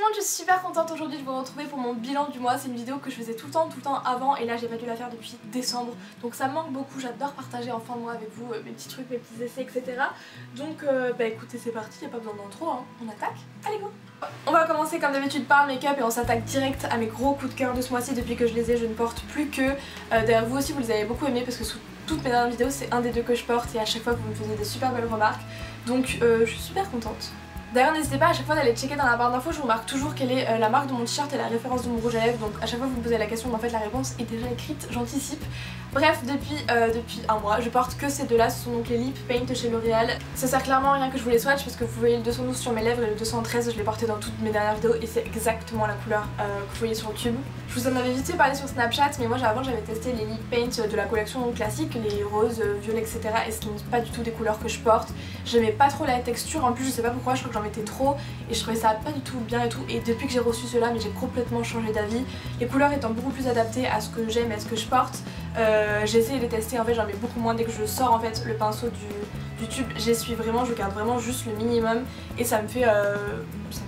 monde, je suis super contente aujourd'hui de vous retrouver pour mon bilan du mois. C'est une vidéo que je faisais tout le temps avant et là j'ai pas dû la faire depuis décembre. Donc ça me manque beaucoup, j'adore partager en fin de mois avec vous mes petits trucs, mes petits essais, etc. Donc bah écoutez, c'est parti, y a pas besoin d'intro, hein. On attaque, allez go. On va commencer comme d'habitude par le make-up et on s'attaque direct à mes gros coups de cœur de ce mois-ci. Depuis que je les ai, je ne porte plus que. D'ailleurs vous aussi vous les avez beaucoup aimés parce que sous toutes mes dernières vidéos c'est un des deux que je porte et à chaque fois vous me faisiez des super belles remarques. Donc je suis super contente. D'ailleurs n'hésitez pas à chaque fois d'aller checker dans la barre d'infos, je vous remarque toujours quelle est la marque de mon t-shirt et la référence de mon rouge à lèvres, donc à chaque fois que vous me posez la question, en fait la réponse est déjà écrite, j'anticipe. Bref, depuis un mois, je porte que ces deux là, ce sont donc les Lip Paint chez L'Oréal. Ça sert clairement à rien que je vous les swatch parce que vous voyez le 212 sur mes lèvres et le 213 je l'ai porté dans toutes mes dernières vidéos et c'est exactement la couleur que vous voyez sur le tube. Je vous en avais vite fait parler sur Snapchat mais moi avant j'avais testé les Lip Paint de la collection classique, les roses, violets etc. et ce n'est pas du tout des couleurs que je porte. J'aimais pas trop la texture, en plus je sais pas pourquoi, je crois que j'en mettais trop et je trouvais ça pas du tout bien et tout, et depuis que j'ai reçu cela mais j'ai complètement changé d'avis, les couleurs étant beaucoup plus adaptées à ce que j'aime et à ce que je porte. J'ai essayé de les tester, en fait j'en mets beaucoup moins dès que je sors en fait le pinceau du tube, j'essuie vraiment, je garde vraiment juste le minimum et ça me fait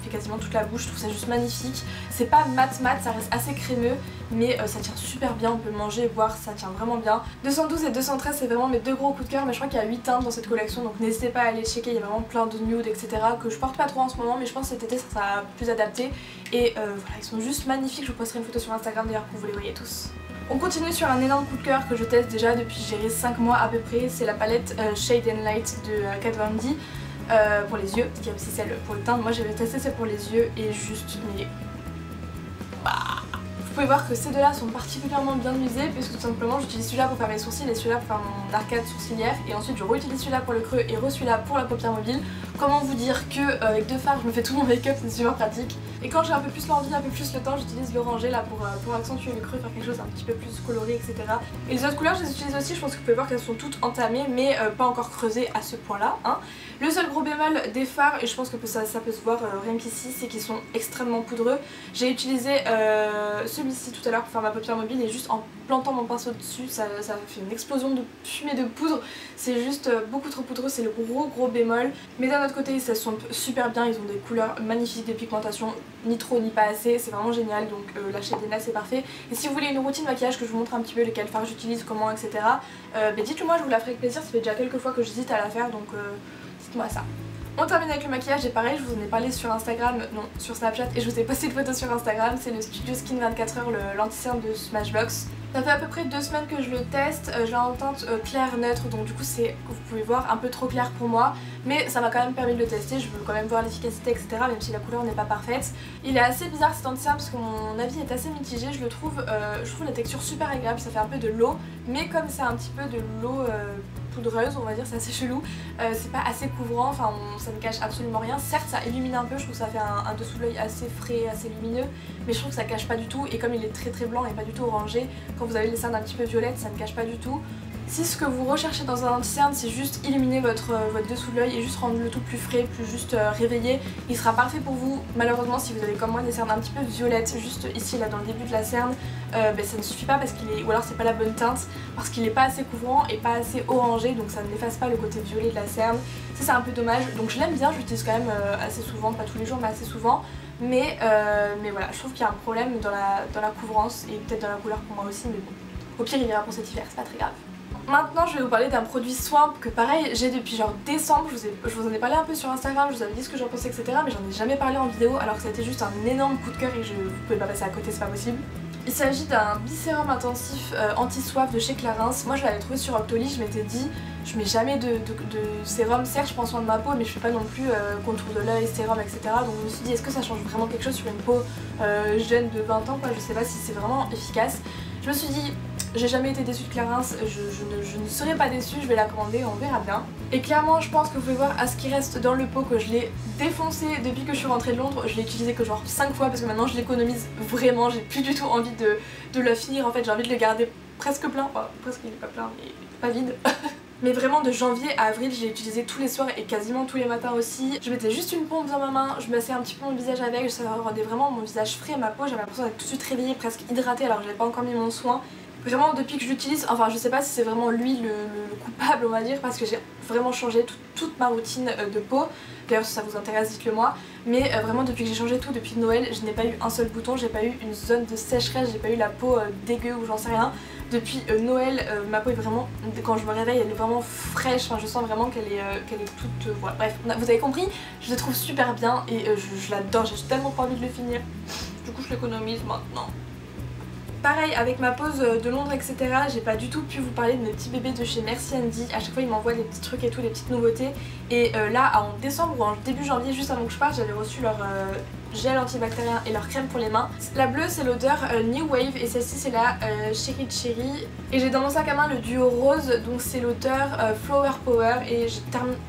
quasiment toute la bouche, je trouve ça juste magnifique. C'est pas mat, ça reste assez crémeux mais ça tient super bien, on peut le manger et boire, ça tient vraiment bien. 212 et 213 c'est vraiment mes deux gros coups de cœur, mais je crois qu'il y a 8 teintes dans cette collection donc n'hésitez pas à aller checker, il y a vraiment plein de nudes etc. que je porte pas trop en ce moment mais je pense que cet été ça sera plus adapté et voilà, ils sont juste magnifiques, je vous posterai une photo sur Instagram d'ailleurs pour que vous les voyez tous. On continue sur un énorme coup de cœur que je teste déjà depuis 5 mois à peu près, c'est la palette Shade and Light de Kat Von D pour les yeux, il y a aussi celle pour le teint, moi j'avais testé celle pour les yeux et juste mais... Vous pouvez voir que ces deux là sont particulièrement bien usés puisque tout simplement j'utilise celui-là pour faire mes sourcils et celui-là pour faire mon arcade sourcilière et ensuite je réutilise celui-là pour le creux et celui-là pour la paupière mobile. Comment vous dire que avec deux fards je me fais tout mon make-up, c'est super pratique. Et quand j'ai un peu plus l'envie, un peu plus le temps, j'utilise l'orangé là pour accentuer le creux, faire quelque chose un petit peu plus coloré etc. Et les autres couleurs je les utilise aussi, je pense que vous pouvez voir qu'elles sont toutes entamées mais pas encore creusées à ce point là hein. Le seul gros bémol des fards, et je pense que ça peut se voir rien qu'ici, c'est qu'ils sont extrêmement poudreux. J'ai utilisé celui-ci tout à l'heure pour faire ma paupière mobile et juste en plantant mon pinceau dessus ça fait une explosion de fumée de poudre. C'est juste beaucoup trop poudreux, c'est le gros bémol. Mais d'un autre côté ça sombre super bien, ils ont des couleurs magnifiques, des pigmentations ni trop ni pas assez, c'est vraiment génial donc la Shade and Light c'est parfait. Et si vous voulez une routine maquillage que je vous montre un petit peu lesquels fards j'utilise, comment etc. Dites-le moi, je vous la ferai avec plaisir, ça fait déjà quelques fois que j'hésite à la faire donc dites-moi ça. On termine avec le maquillage et pareil je vous en ai parlé sur Instagram, non sur Snapchat et je vous ai posté une photo sur Instagram, c'est le Studio Skin 24h, l'anti-cerne de Smashbox. Ça fait à peu près 2 semaines que je le teste, je l'ai en teinte claire neutre donc du coup c'est, vous pouvez voir, un peu trop clair pour moi mais ça m'a quand même permis de le tester, je veux quand même voir l'efficacité etc même si la couleur n'est pas parfaite. Il est assez bizarre cet anti-cerne parce que mon avis est assez mitigé, je trouve la texture super agréable, ça fait un peu de l'eau mais comme c'est un petit peu de l'eau poudreuse on va dire, c'est assez chelou, c'est pas assez couvrant, enfin ça ne cache absolument rien. Certes ça illumine un peu, je trouve que ça fait un dessous de l'œil assez frais, assez lumineux mais je trouve que ça cache pas du tout et comme il est très blanc et pas du tout orangé, quand vous avez les cernes un petit peu violettes ça ne cache pas du tout. Si ce que vous recherchez dans un anti-cerne c'est juste illuminer votre dessous de l'œil et juste rendre le tout plus frais, plus juste réveillé, il sera parfait pour vous. Malheureusement si vous avez comme moi des cernes un petit peu violettes, juste ici là dans le début de la cerne, ça ne suffit pas parce qu'il est, ou alors c'est pas la bonne teinte, parce qu'il est pas assez couvrant et pas assez orangé donc ça n'efface pas le côté violet de la cerne. Ça c'est un peu dommage, donc je l'aime bien, je l'utilise quand même assez souvent, pas tous les jours mais assez souvent. Mais voilà, je trouve qu'il y a un problème dans la couvrance et peut-être dans la couleur pour moi aussi mais bon. Au pire il ira pour cet hiver, c'est pas très grave. Maintenant je vais vous parler d'un produit soin que pareil j'ai depuis genre décembre, je vous en ai parlé un peu sur Instagram, je vous avais dit ce que j'en pensais etc mais j'en ai jamais parlé en vidéo alors que ça a été juste un énorme coup de cœur et vous pouvez pas passer à côté, c'est pas possible. Il s'agit d'un bisérum intensif anti-soif de chez Clarins. Moi je l'avais trouvé sur Octoly, je m'étais dit je mets jamais de sérum, certes je prends soin de ma peau mais je fais pas non plus contour de l'œil, sérum etc. Donc je me suis dit est-ce que ça change vraiment quelque chose sur une peau jeune de 20 ans quoi, je sais pas si c'est vraiment efficace. Je me suis dit j'ai jamais été déçue de Clarins, je ne serai pas déçue, je vais la commander, on verra bien. Et clairement je pense que vous pouvez voir à ce qui reste dans le pot que je l'ai défoncé depuis que je suis rentrée de Londres. Je l'ai utilisé que genre 5 fois parce que maintenant je l'économise vraiment, j'ai plus du tout envie de le finir en fait, j'ai envie de le garder presque plein, enfin presque il est pas plein mais pas vide. Mais vraiment de janvier à avril je l'ai utilisé tous les soirs et quasiment tous les matins aussi. Je mettais juste une pompe dans ma main, je massais un petit peu mon visage avec, ça rendait vraiment mon visage frais, ma peau, j'avais l'impression d'être tout de suite réveillée, presque hydratée alors que j'avais pas encore mis mon soin. Vraiment depuis que je l'utilise, enfin je sais pas si c'est vraiment lui le coupable on va dire, parce que j'ai vraiment changé toute ma routine de peau. D'ailleurs si ça vous intéresse dites-le moi. Mais vraiment depuis que j'ai changé tout, depuis Noël, je n'ai pas eu un seul bouton, j'ai pas eu une zone de sécheresse, j'ai pas eu la peau dégueu ou j'en sais rien. Depuis Noël, ma peau est vraiment, quand je me réveille elle est vraiment fraîche, enfin, je sens vraiment qu'elle est toute, voilà. Bref, vous avez compris, je le trouve super bien et je l'adore, j'ai tellement pas envie de le finir. Du coup je l'économise maintenant. Pareil avec ma pause de Londres etc, j'ai pas du tout pu vous parler de mes petits bébés de chez Merci Andy. À chaque fois ils m'envoient des petits trucs et tout, des petites nouveautés. Et là en décembre ou en début janvier, juste avant que je parte, j'avais reçu leur gel antibactérien et leur crème pour les mains. La bleue c'est l'odeur New Wave et celle-ci c'est la Cherry Cherry. Et j'ai dans mon sac à main le duo rose, donc c'est l'odeur Flower Power. Et j'ai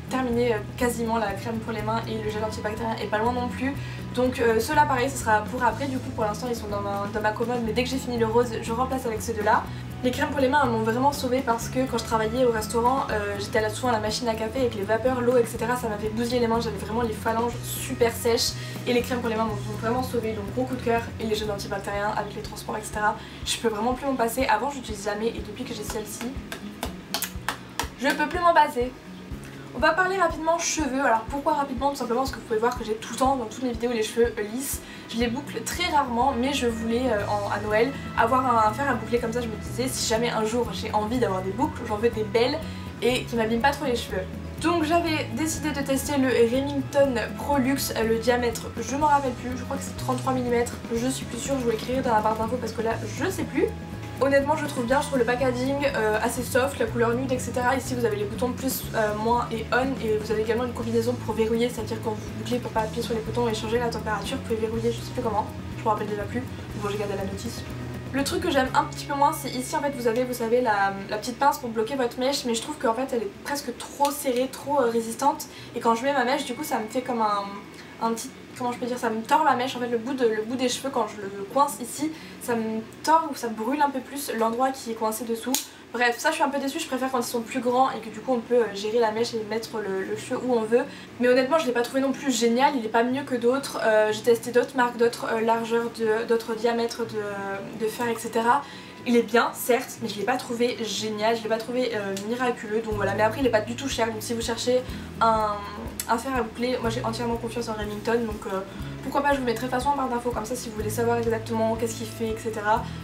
terminé quasiment la crème pour les mains et le gel antibactérien est pas loin non plus. Donc ceux-là pareil ce sera pour après, du coup pour l'instant ils sont dans ma commode, mais dès que j'ai fini le rose je remplace avec ces deux-là. Les crèmes pour les mains elles m'ont vraiment sauvée parce que quand je travaillais au restaurant j'étais souvent à la machine à café avec les vapeurs, l'eau etc, ça m'avait bousillé les mains, j'avais vraiment les phalanges super sèches et les crèmes pour les mains m'ont vraiment sauvée, donc gros coup de cœur. Et les gels antibactériens avec les transports etc, je peux vraiment plus m'en passer. Avant je n'utilise jamais et depuis que j'ai celle-ci je peux plus m'en passer. On va parler rapidement cheveux. Alors pourquoi rapidement? Tout simplement parce que vous pouvez voir que j'ai tout le temps dans toutes mes vidéos les cheveux lisses. Je les boucle très rarement, mais je voulais à Noël avoir un fer à boucler comme ça. Je me disais si jamais un jour j'ai envie d'avoir des boucles, j'en veux des belles et qui m'abîment pas trop les cheveux. Donc j'avais décidé de tester le Remington Pro Luxe, le diamètre je m'en rappelle plus, je crois que c'est 33 mm, je suis plus sûre, je vous l'écrirai dans la barre d'infos parce que là je sais plus. Honnêtement je trouve bien, je trouve le packaging assez soft, la couleur nude etc. Ici vous avez les boutons plus, moins et on, et vous avez également une combinaison pour verrouiller, c'est-à-dire quand vous bouclez pour pas appuyer sur les boutons et changer la température, vous pouvez verrouiller, je sais plus comment, je me rappelle déjà plus, bon j'ai gardé la notice. Le truc que j'aime un petit peu moins c'est ici en fait vous avez, vous savez la petite pince pour bloquer votre mèche, mais je trouve qu'en fait elle est presque trop serrée, trop résistante, et quand je mets ma mèche du coup ça me fait comme un petit, comment je peux dire, ça me tord la mèche en fait, le bout des cheveux quand je le coince ici, ça me tord ou ça brûle un peu plus l'endroit qui est coincé dessous. Bref, ça je suis un peu déçue, je préfère quand ils sont plus grands et que du coup on peut gérer la mèche et mettre le cheveu où on veut. Mais honnêtement je l'ai pas trouvé non plus génial, il est pas mieux que d'autres. J'ai testé d'autres marques, d'autres largeurs, d'autres diamètres de fer etc. Il est bien certes, mais je l'ai pas trouvé génial, je l'ai pas trouvé miraculeux, donc voilà. Mais après il est pas du tout cher, donc si vous cherchez un fer à boucler, moi j'ai entièrement confiance en Remington, donc pourquoi pas, je vous mettrai de toute façon en barre d'infos, comme ça si vous voulez savoir exactement qu'est-ce qu'il fait etc,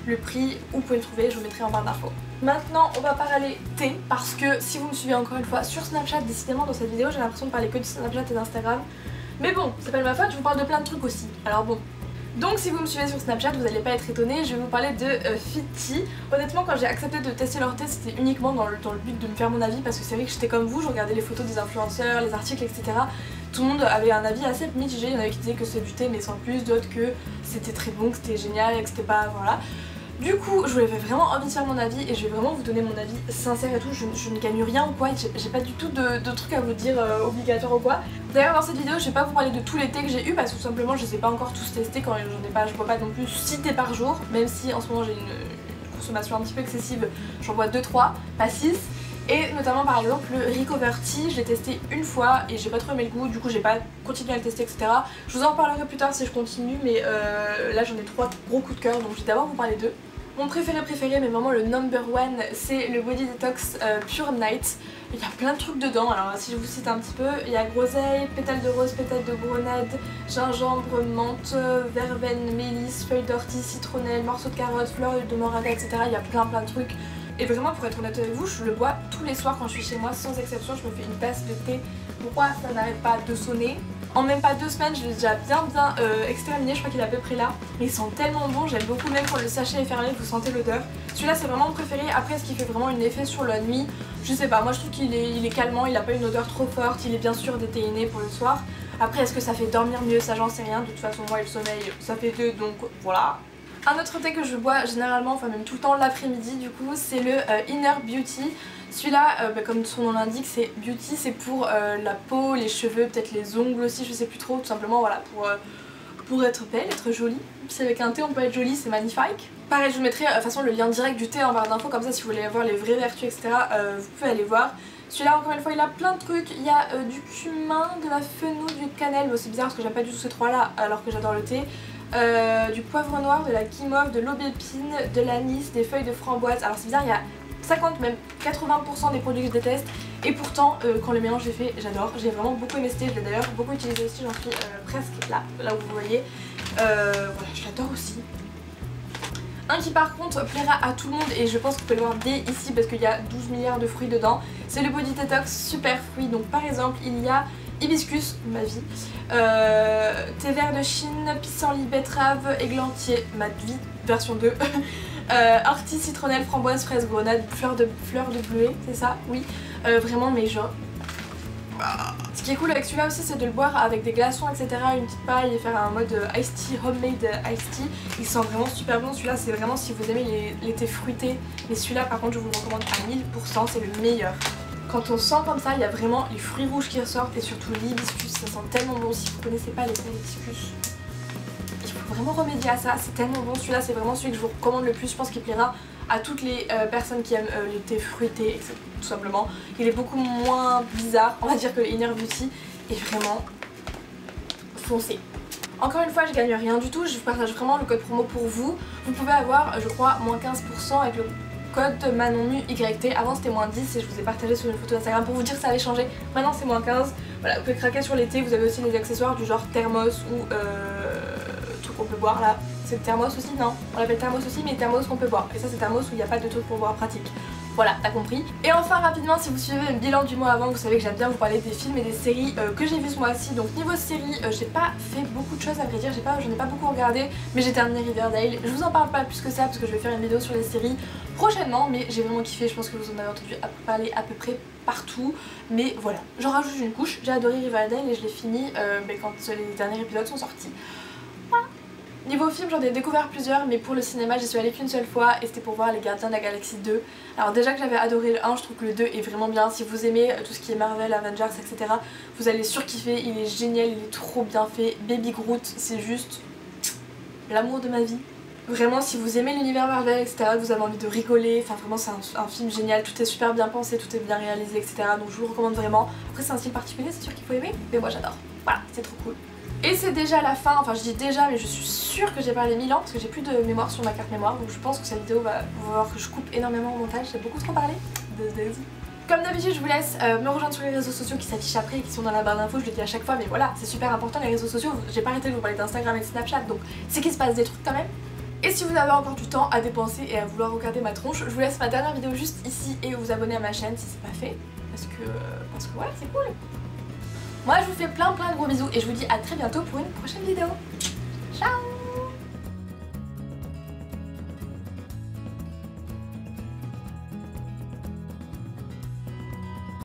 le prix, où vous pouvez le trouver, je vous mettrai en barre d'infos. Maintenant on va parler thé, parce que si vous me suivez encore une fois sur Snapchat, décidément dans cette vidéo j'ai l'impression de parler que de Snapchat et d'Instagram, mais bon c'est pas de ma faute, je vous parle de plein de trucs aussi, alors bon. Donc si vous me suivez sur Snapchat vous n'allez pas être étonnés, je vais vous parler de Fiti. Honnêtement quand j'ai accepté de tester leur thé c'était uniquement dans le but de me faire mon avis, parce que c'est vrai que j'étais comme vous, je regardais les photos des influenceurs, les articles etc. Tout le monde avait un avis assez mitigé, il y en avait qui disaient que c'est du thé mais sans plus, d'autres que c'était très bon, que c'était génial et que c'était pas, voilà. Du coup je voulais vraiment envie de faire mon avis et je vais vraiment vous donner mon avis sincère et tout, je ne gagne rien ou quoi, j'ai pas du tout de trucs à vous dire obligatoire ou quoi. D'ailleurs dans cette vidéo je vais pas vous parler de tous les thés que j'ai eu parce que tout simplement je les ai pas encore tous testés, quand j'en ai pas, je bois pas non plus 6 thés par jour, même si en ce moment j'ai une consommation un petit peu excessive, j'en bois 2-3, pas 6. Et notamment par exemple le Recover Tea, je l'ai testé une fois et j'ai pas trop aimé le goût, du coup j'ai pas continué à le tester etc. Je vous en reparlerai plus tard si je continue, mais là j'en ai 3 gros coups de cœur, donc je vais d'abord vous parler d'eux. Mon préféré mais vraiment le number one, c'est le Body Detox Pure Night. Il y a plein de trucs dedans, alors si je vous cite un petit peu, il y a groseille, pétales de rose, pétales de grenade, gingembre, menthe, verveine, mélisse, feuille d'ortie, citronnelle, morceaux de carotte, fleurs de moringa etc. Il y a plein de trucs. Et vraiment pour être honnête avec vous, je le bois tous les soirs quand je suis chez moi, sans exception, je me fais une tasse de thé. Pourquoi ça n'arrête pas de sonner? En même pas 2 semaines, je l'ai déjà bien exterminé, je crois qu'il est à peu près là. Mais ils sont tellement bons, j'aime beaucoup, même quand le sachet est fermé, vous sentez l'odeur. Celui-là c'est vraiment mon préféré. Après, ce qui fait vraiment un effet sur la nuit, je sais pas, moi je trouve qu'il est calmant, il a pas une odeur trop forte, il est bien sûr déthéiné pour le soir. Après, est-ce que ça fait dormir mieux? Ça j'en sais rien, de toute façon moi et le sommeil ça fait deux, donc voilà. Un autre thé que je bois généralement, enfin même tout le temps l'après-midi du coup, c'est le Inner Beauty. Celui-là, comme son nom l'indique, c'est beauty, c'est pour la peau, les cheveux, peut-être les ongles aussi, je sais plus trop, tout simplement voilà, pour être belle, être jolie. Si avec un thé on peut être jolie, c'est magnifique. Pareil, je vous mettrai de toute façon le lien direct du thé en barre d'infos, comme ça si vous voulez voir les vraies vertus etc, vous pouvez aller voir. Celui-là encore une fois il a plein de trucs, il y a du cumin, de la fenouil, du cannelle, bon, c'est bizarre parce que j'aime pas du tout ces trois là alors que j'adore le thé. du poivre noir, de la guimauve, de l'aubépine, de l'anis, des feuilles de framboise. Alors c'est bizarre, il y a 50 même 80% des produits que je déteste et pourtant quand le mélange est fait j'adore. J'ai vraiment beaucoup aimé ce thé, je l'ai d'ailleurs beaucoup utilisé aussi, j'en suis presque là où vous voyez. Voilà, je l'adore aussi. Un qui par contre plaira à tout le monde et je pense que vous pouvez le voir dès ici parce qu'il y a 12 milliards de fruits dedans. C'est le Body Detox Super Fruits. Donc par exemple il y a hibiscus, ma vie, thé vert de Chine, pissenlit, betterave, églantier, ma vie, version 2. Ortie, citronnelle, framboise, fraise, grenade, fleur de bleuet, c'est ça? Oui. Vraiment mais genre... Ce qui est cool avec celui-là aussi c'est de le boire avec des glaçons etc, une petite paille et faire un mode iced tea, homemade iced tea. Il sent vraiment super bon, celui-là c'est vraiment si vous aimez les thés fruités. Mais celui-là par contre je vous le recommande à 1000%, c'est le meilleur. Quand on sent comme ça il y a vraiment les fruits rouges qui ressortent et surtout l'hibiscus, ça sent tellement bon. Si vous connaissez pas les hibiscus, il faut vraiment remédier à ça, c'est tellement bon. Celui-là c'est vraiment celui que je vous recommande le plus, je pense qu'il plaira à toutes les personnes qui aiment les thés fruités, etc. Tout simplement. Il est beaucoup moins bizarre, on va dire, que le Inner Beauty. Et vraiment, foncez. Encore une fois, je gagne rien du tout, je vous partage vraiment le code promo pour vous. Vous pouvez avoir, je crois, moins 15% avec le code ManonMuYT. Avant c'était moins 10 et je vous ai partagé sur une photo Instagram pour vous dire que ça allait changer. Maintenant c'est moins 15. Voilà, vous pouvez craquer sur l'été. Vous avez aussi des accessoires du genre thermos ou truc qu'on peut boire là. C'est le thermos aussi, non? On l'appelle thermos aussi, mais thermos qu'on peut boire. Et ça c'est thermos où il n'y a pas de truc pour boire pratique. Voilà, t'as compris. Et enfin rapidement, si vous suivez le bilan du mois avant, vous savez que j'aime bien vous parler des films et des séries que j'ai vu ce mois-ci. Donc niveau série, j'ai pas fait beaucoup de choses à vrai dire, j'en ai pas beaucoup regardé, mais j'ai terminé Riverdale. Je vous en parle pas plus que ça parce que je vais faire une vidéo sur les séries prochainement, mais j'ai vraiment kiffé, je pense que vous en avez entendu parler à peu près partout. Mais voilà, j'en rajoute une couche, j'ai adoré Riverdale et je l'ai fini quand les derniers épisodes sont sortis. Niveau film, j'en ai découvert plusieurs, mais pour le cinéma, j'y suis allée qu'une seule fois et c'était pour voir Les Gardiens de la Galaxie 2. Alors déjà que j'avais adoré le 1, je trouve que le 2 est vraiment bien. Si vous aimez tout ce qui est Marvel, Avengers, etc., vous allez surkiffer, il est génial, il est trop bien fait. Baby Groot, c'est juste l'amour de ma vie. Vraiment, si vous aimez l'univers Marvel, etc., que vous avez envie de rigoler, enfin vraiment c'est un film génial, tout est super bien pensé, tout est bien réalisé, etc. Donc je vous le recommande vraiment. Après c'est un style particulier, c'est sûr qu'il faut aimer, mais moi j'adore. Voilà, c'est trop cool. Et c'est déjà la fin, enfin je dis déjà mais je suis sûre que j'ai parlé 1000 ans parce que j'ai plus de mémoire sur ma carte mémoire, donc je pense que cette vidéo va voir que je coupe énormément au montage, j'ai beaucoup trop parlé. Comme d'habitude je vous laisse me rejoindre sur les réseaux sociaux qui s'affichent après et qui sont dans la barre d'infos, je le dis à chaque fois mais voilà c'est super important les réseaux sociaux, j'ai pas arrêté de vous parler d'Instagram et de Snapchat donc c'est qu'il se passe des trucs quand même. Et si vous avez encore du temps à dépenser et à vouloir regarder ma tronche, je vous laisse ma dernière vidéo juste ici et vous abonner à ma chaîne si c'est pas fait parce que voilà c'est cool. Moi je vous fais plein de gros bisous et je vous dis à très bientôt pour une prochaine vidéo. Ciao!